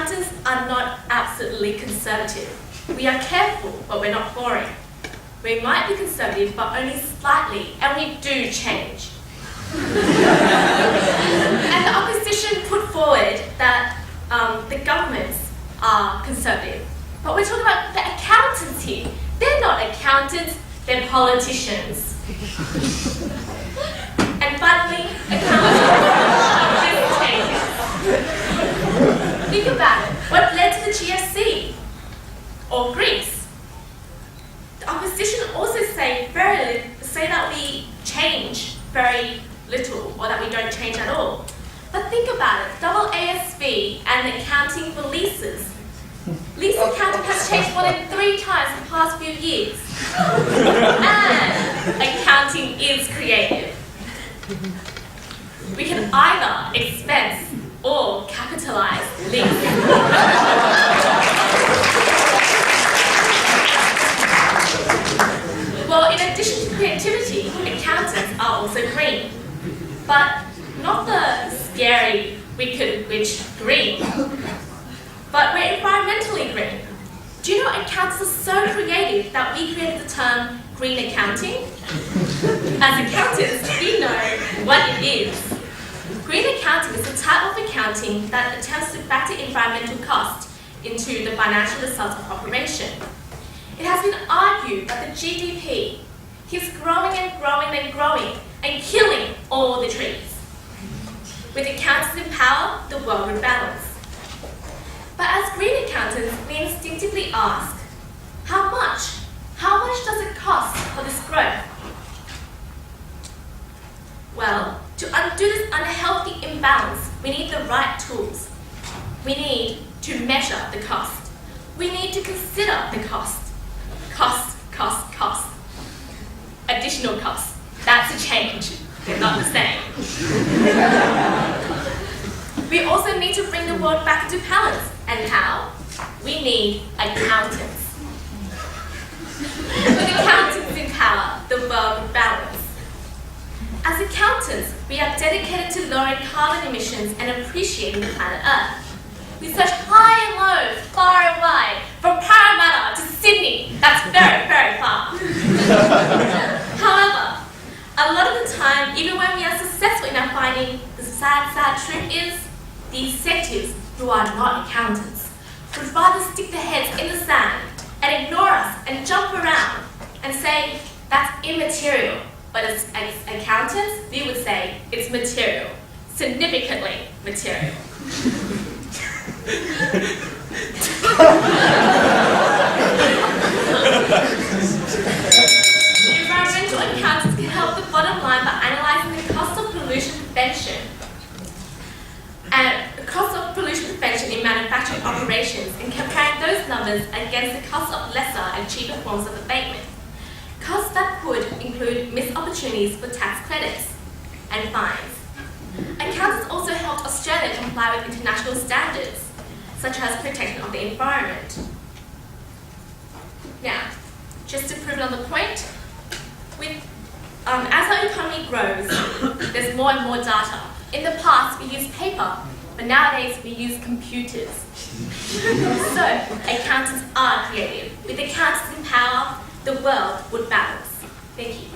Accountants are not absolutely conservative. We are careful, but we're not boring. We might be conservative, but only slightly, and we do change. And the opposition put forward that the governments are conservative. But we're talking about the accountants here. They're not accountants, they're politicians. And finally, accountants are risk takers. Think about it. What led to the GFC? Or Greece? The opposition also say that we change very little, or that we don't change at all. But think about it. AASB and accounting for leases. Lease accounting has changed more than 3 times in the past few years. And accounting is creative. We can either expense or capitalize lease. Well, in addition to creativity, accountants are also green. But not the scary, wicked witch green. But we're environmentally green. Do you know accountants are so creative that we created the term green accounting? As accountants, we know what it is. Green accounting is a type of accounting that attempts to factor environmental cost into the financial results of operation. It has been argued that the GDP keeps growing and growing and growing and killing all the trees. With accountants in power, the world would balance. But as green accountants, we instinctively ask, how much? How much does it cost for this growth? Well, to undo this unhealthy imbalance, we need the right tools. We need to measure the cost. We need to consider the cost. Cost. Additional costs. That's a change. They're not the same. We also need to bring the world back into balance. And how? We need accountants. With accountants in power, the world will balance. As accountants, we are dedicated to lowering carbon emissions and appreciating the planet Earth. We search high and low, far and wide, from Parramatta to Sydney. That's very, very far. However, a lot of the time, even when we are successful in our finding, the sad truth is the executives who are not accountants would rather stick their heads in the sand and ignore us and jump around and say that's immaterial. But as accountants, we would say it's material, significantly material. Environmental accountants can help the bottom line by analysing the cost of pollution prevention in manufacturing operations and comparing those numbers against the cost of lesser and cheaper forms of abatement. Costs that could include missed opportunities for tax credits and fines. Accountants also helped Australia comply with international standards, such as protection of the environment. Now, just to prove it on the point, as our economy grows, there's more and more data. In the past, we used paper, but nowadays we use computers. So, accountants are creative. With accountants in power, the world would balance. Thank you.